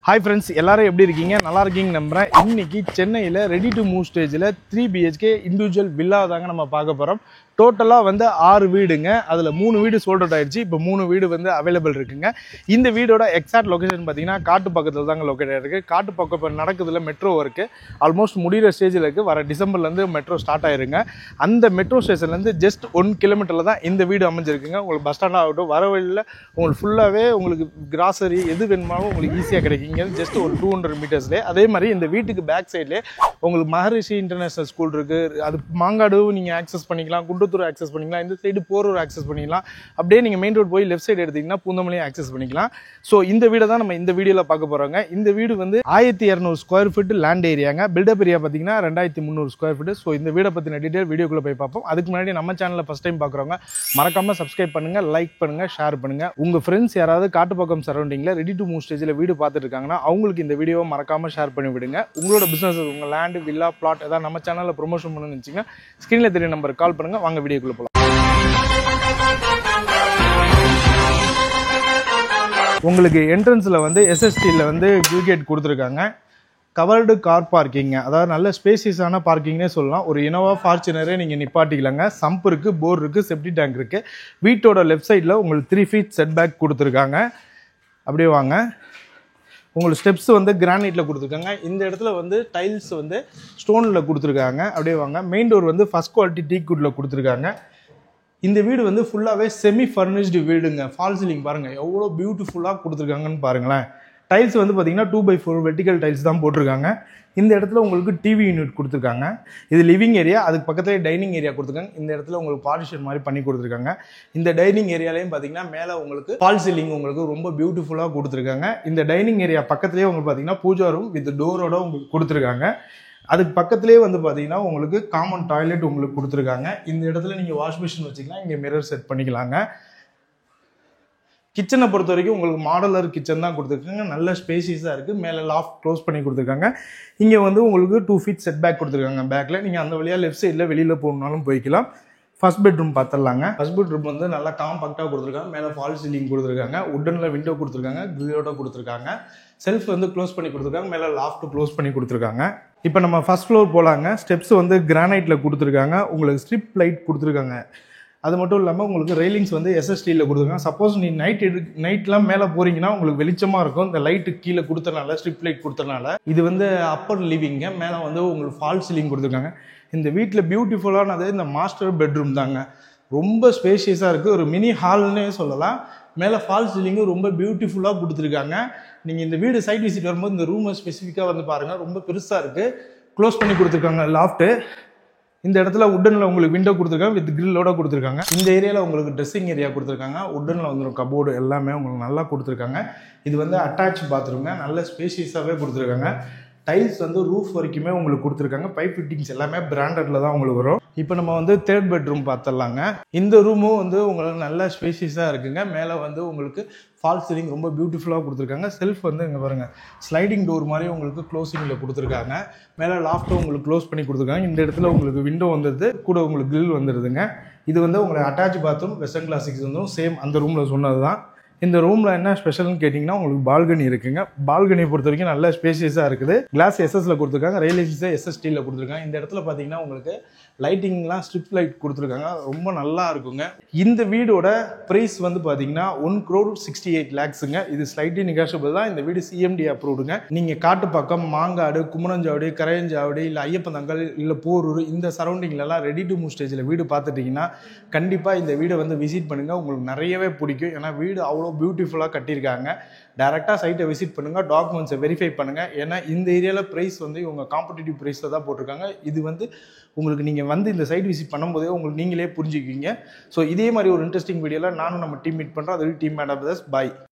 Hi friends, எல்லாரும் எப்படி இருக்கீங்க? நல்லா இருக்கீங்க நம்புறேன். இன்னைக்கு சென்னையில ரெடி டு மூவ் ஸ்டேஜ்ல 3 BHK இண்டிவிஜுவல் வில்லா தாங்க நம்ம பார்க்க போறோம். டோட்டலா வந்து 6 வீடுங்க. அதுல 3 வீடு சோல்ட் அவுட் ஆயிருச்சு. இப்போ 3 வீடு வந்து அவைலபிள் இருக்குங்க. இந்த வீடோட எக்ஸாக்ட் லொகேஷன் பாத்தீங்கன்னா காட்டு பக்கத்துல தாங்க லொகேட் ஆயிருக்கு. காட்டு பக்கம் இப்போ நடக்குதுல மெட்ரோ இருக்கு. ஆல்மோஸ்ட் முடிகிற ஸ்டேஜ்ல இருக்கு. வர டிசம்பர்ல இருந்து மெட்ரோ ஸ்டார்ட் ஆயிருங்க. அந்த மெட்ரோ ஸ்டேஷன்ல இருந்து ஜஸ்ட் 1 கிலோமீட்டர்ல தான் இந்த வீடு அமைஞ்சிருக்குங்க. உங்களுக்கு பஸ் ஸ்டாண்ட் ஆகட்டும் வர வழியில உங்களுக்கு ஃபுல்லாவே உங்களுக்கு கிராசரி எது வேணுமாலும் உங்களுக்கு ஈஸியா கிடைக்கும். ஜஸ்ட் ஒரு 200 மீட்டர்ஸ்லேயே. அதே மாதிரி இந்த வீட்டுக்கு பேக் சைட்லேயே உங்களுக்கு மகரிஷி இன்டர்நேஷனல் ஸ்கூல் இருக்கு. அது மாங்காடு நீங்கள் ஆக்சஸ் பண்ணிக்கலாம், குண்டத்தூர் ஆக்சஸ் பண்ணிக்கலாம், இந்த சைடு போரூர் ஆக்சஸ் பண்ணிக்கலாம். அப்படியே நீங்கள் மெயின் ரோட் போய் லெஃப்ட் சைடு எடுத்தீங்கன்னா பூந்தமல்லியும் ஆக்சஸ் பண்ணிக்கலாம். ஸோ இந்த வீடை தான் நம்ம இந்த வீடியோவில் பார்க்க போகிறோங்க. இந்த வீடு வந்து 1200 ஸ்கொயர் ஃபீட் லேண்ட் ஏரியாங்க. பில்டப் ஏரியா பார்த்தீங்கன்னா 2300 ஸ்கொயர் ஃபீட். ஸோ இந்த வீடை பற்றின டீட்டெயில் வீடியோக்குள்ளே போய் பார்ப்போம். அதுக்கு முன்னாடி நம்ம சேனலில் ஃபஸ்ட் டைம் பார்க்குறவங்க மறக்காம சப்ஸ்கிரைப் பண்ணுங்க, லைக் பண்ணுங்க, ஷேர் பண்ணுங்க. உங்கள் ஃப்ரெண்ட்ஸ் யாராவது காட்டுப்பக்கம் சரௌண்டிங்கில் ரெடி டு மூவ் ஸ்டேஜில் வீடு பார்த்துட்டு இருக்காங்க அவங்களுக்கு இந்த வீடியோவை மறக்காம ஷேர் பண்ணி விடுங்க. உங்களோட பிசினஸ் உங்க லேண்ட் வில்லா பிளாட் ஏதாவது நம்ம சேனல்ல ப்ரொமோஷன் பண்ணணும்னு நினைச்சீங்கன்னா ஸ்கிரீன்ல தெரிய நம்பர் கால் பண்ணுங்க. வாங்க வீடியோக்குள்ள போலாம். உங்களுக்கு என்ட்ரன்ஸ்ல வந்து SSTல வந்து கேட் கொடுத்துருக்காங்க. கவர்டு கார் பார்க்கிங், அதாவது நல்ல ஸ்பேசியஸான பார்க்கிங்னே சொல்லலாம். ஒரு இனோவா ஃபார்ச்சுனரே நீங்கள் நிப்பாட்டிக்கலாங்க. சம்ப் இருக்குது, போர் இருக்குது, செப்டி டேங்க் இருக்குது. வீட்டோட லெஃப்ட் சைடில் உங்களுக்கு 3 ஃபீட் செட் பேக் கொடுத்துருக்காங்க. அப்படியே வாங்க. உங்களுக்கு ஸ்டெப்ஸ் வந்து கிரானைட்டில் கொடுத்துருக்காங்க. இந்த இடத்துல வந்து டைல்ஸ் வந்து ஸ்டோனில் கொடுத்துருக்காங்க. அப்படியே வாங்க. மெயின் டோர் வந்து ஃபஸ்ட் குவாலிட்டி டீக் வுட்டில் கொடுத்துருக்காங்க. இந்த வீடு வந்து ஃபுல்லாகவே செமி ஃபர்னிஷ்டு வீடுங்க. ஃபால் சீலிங் பாருங்கள் எவ்வளோ பியூட்டிஃபுல்லாக கொடுத்துருக்காங்கன்னு பாருங்களேன். டைல்ஸ் வந்து பார்த்தீங்கன்னா 2x4 வெர்டிக்கல் டைல்ஸ் தான் போட்டிருக்காங்க. இந்த இடத்துல உங்களுக்கு டிவி யூனிட் கொடுத்துருக்காங்க. இது லிவிங் ஏரியா, அதுக்கு பக்கத்துலேயே டைனிங் ஏரியா கொடுத்துருக்காங்க. இந்த இடத்துல உங்களுக்கு பார்ட்டிஷன் மாதிரி பண்ணி கொடுத்துருக்காங்க. இந்த டைனிங் ஏரியாலையும் பார்த்தீங்கன்னா மேலே உங்களுக்கு ஃபால் சீலிங் உங்களுக்கு ரொம்ப பியூட்டிஃபுல்லாக கொடுத்துருக்காங்க. இந்த டைனிங் ஏரியா பக்கத்துலேயே உங்களுக்கு பார்த்தீங்கன்னா பூஜா ரூம் வித் டோரோட உங்களுக்கு கொடுத்துருக்காங்க. அதுக்கு பக்கத்துலேயே வந்து பார்த்தீங்கன்னா உங்களுக்கு காமன் டாய்லெட் உங்களுக்கு கொடுத்துருக்காங்க. இந்த இடத்துல நீங்கள் வாஷ் மிஷின் வச்சுக்கலாம், இங்கே மிரர் செட் பண்ணிக்கலாங்க. கிச்சனை பொறுத்த வரைக்கும் உங்களுக்கு மாடலர் கிச்சன் தான் கொடுத்துருக்காங்க. நல்ல ஸ்பேசியஸாக இருக்குது. மேலே லாஃப்ட் க்ளோஸ் பண்ணி கொடுத்துருக்காங்க. இங்கே வந்து உங்களுக்கு 2 ஃபீட் செட் பேக் கொடுத்துருக்காங்க. பேக்கில் நீங்கள் அந்த வழியாக லெஃப்ட் சைடில் வெளியில் போகணுன்னாலும் போய்க்கலாம். ஃபர்ஸ்ட் பெட்ரூம் பார்த்துடலாங்க. ஃபர்ஸ்ட் பெட்ரூம் வந்து நல்லா காம்பாக்டாக கொடுத்துருக்காங்க. மேலே ஃபால் சீலிங் கொடுத்துருக்காங்க. உட்டனில் விண்டோ கொடுத்துருக்காங்க, கிரிலோட கொடுத்துருக்காங்க. செல்ஃப் வந்து க்ளோஸ் பண்ணி கொடுத்துருக்காங்க. மேலே லாஃப்ட் க்ளோஸ் பண்ணி கொடுத்துருக்காங்க. இப்போ நம்ம ஃபர்ஸ்ட் ஃப்ளோர் போகலாங்க. ஸ்டெப்ஸ் வந்து கிரானைட்டில் கொடுத்துருக்காங்க. உங்களுக்கு ஸ்ட்ரிப் லைட் கொடுத்துருக்காங்க. அது மட்டும் இல்லாமல் உங்களுக்கு ரெயிலிங்ஸ் வந்து SSTல கொடுத்துருக்காங்க. சப்போஸ் நீ நைட்லாம் மேலே போகிறீங்கன்னா உங்களுக்கு வெளிச்சமாக இருக்கும். இந்த லைட்டு கீழே கொடுத்தனால, ஸ்ட்ரிப் லைட் கொடுத்தனால. இது வந்து அப்பர் லிவிங்க. மேலே வந்து உங்களுக்கு ஃபால் சீலிங் கொடுத்துருக்காங்க. இந்த வீட்டில் பியூட்டிஃபுல்லானது இந்த மாஸ்டர் பெட்ரூம் தாங்க. ரொம்ப ஸ்பேஷியஸாக இருக்குது. ஒரு மினி ஹால்னே சொல்லலாம். மேலே ஃபால் சீலிங்கும் ரொம்ப பியூட்டிஃபுல்லாக கொடுத்துருக்காங்க. நீங்கள் இந்த வீடு சைட் விசிட் வரும்போது இந்த ரூமை ஸ்பெசிஃபிக்காக வந்து பாருங்கள். ரொம்ப பெருசாக இருக்குது. க்ளோஸ் பண்ணி கொடுத்துருக்காங்க லாஃப்ட்டு. இந்த இடத்துல உட்டனில் உங்களுக்கு விண்டோ கொடுத்துருக்காங்க வித் கிரில்லோட கொடுத்துருக்காங்க. இந்த ஏரியாவில் உங்களுக்கு ட்ரெஸ்ஸிங் ஏரியா கொடுத்துருக்காங்க. உட்டனில் வந்துடும் கபோர்டு எல்லாமே உங்களுக்கு நல்லா கொடுத்துருக்காங்க. இது வந்து அட்டாச் பாத்ரூம்ங்க. நல்ல ஸ்பேஷியஸாகவே கொடுத்துருக்காங்க. டைல்ஸ் வந்து ரூஃப் வரைக்குமே உங்களுக்கு கொடுத்துருக்காங்க. பைப் ஃபிட்டிங்ஸ் எல்லாமே பிராண்டட்ல தான் உங்களுக்கு வரும். இப்போ நம்ம வந்து தேர்ட் பெட்ரூம் பார்த்துடலாங்க. இந்த ரூமும் வந்து உங்களுக்கு நல்ல ஸ்பேஷியஸாக இருக்குங்க. மேலே வந்து உங்களுக்கு ஃபால் சீலிங் ரொம்ப பியூட்டிஃபுல்லாக கொடுத்துருக்காங்க. செல்ஃப் வந்து இங்கே பாருங்கள் ஸ்லைடிங் டோர் மாதிரி உங்களுக்கு க்ளோசிங்கில் கொடுத்துருக்காங்க. மேலே லாஃப்ட்டும் உங்களுக்கு க்ளோஸ் பண்ணி கொடுத்துருக்காங்க. இந்த இடத்துல உங்களுக்கு விண்டோ வந்துடுது, கூட உங்களுக்கு கிரில் வந்துடுதுங்க. இது வந்து உங்களுக்கு அட்டாச் பாத்ரூம் வெஸ்டர்ன் கிளாசிக்ஸ் வந்து சேம் அந்த ரூமில் சொன்னது தான். இந்த ரூமில் என்ன ஸ்பெஷல்னு கேட்டிங்கன்னா உங்களுக்கு பால்கனி இருக்குங்க. பால்கனியை பொறுத்த வரைக்கும் நல்ல ஸ்பேசியஸாக இருக்குது. கிளாஸ் SSல கொடுத்துருக்காங்க. ரெயிலிங்ஸை SSTல கொடுத்துருக்காங்க. இந்த இடத்துல பார்த்தீங்கன்னா உங்களுக்கு லைட்டிங்லாம் ஸ்ட்ரிப் லைட் கொடுத்துருக்காங்க. ரொம்ப நல்லா இருக்குங்க. இந்த வீடோட ப்ரைஸ் வந்து பார்த்தீங்கன்னா 1,68 lakhsங்க. இது ஸ்லைட்லி நெகோஷியபிள் தான். இந்த வீடு CMD அப்ரூவ்டுங்க. நீங்கள் காட்டுப்பாக்கம், மாங்காடு, குமரஞ்சாவடி, கரையஞ்சாவடி, இல்லை ஐயப்பந்தங்கல், இல்லை போரூர் இந்த சரௌண்டிங்லலாம் ரெடி டு மூவ் ஸ்டேஜில் வீடு பார்த்துட்டிங்கன்னா கண்டிப்பாக இந்த வீடை வந்து விசிட் பண்ணுங்கள். உங்களுக்கு நிறையவே பிடிக்கும். ஏன்னா வீடு அவ்வளோ பியூட்டிஃபுல்லாக கட்டியிருக்காங்க. டைரெக்டாக சைட்டை விசிட் பண்ணுங்கள், டாக்குமெண்ட்ஸை வெரிஃபை பண்ணுங்கள். ஏன்னா இந்த ஏரியாவில் ப்ரைஸ் வந்து இவங்க காம்படிட்டிவ் ப்ரைஸில் தான் போட்டிருக்காங்க. இது வந்து உங்களுக்கு நீங்கள் வந்து இந்த சைட் விசிட் பண்ணும்போதே உங்களுக்கு நீங்களே புரிஞ்சுக்குவீங்க. ஸோ இதே மாதிரி ஒரு இன்ட்ரெஸ்டிங் வீடியோவில் நானும் நம்ம டீம் மீட் பண்ணுறோம். அது team made of thus. Bye.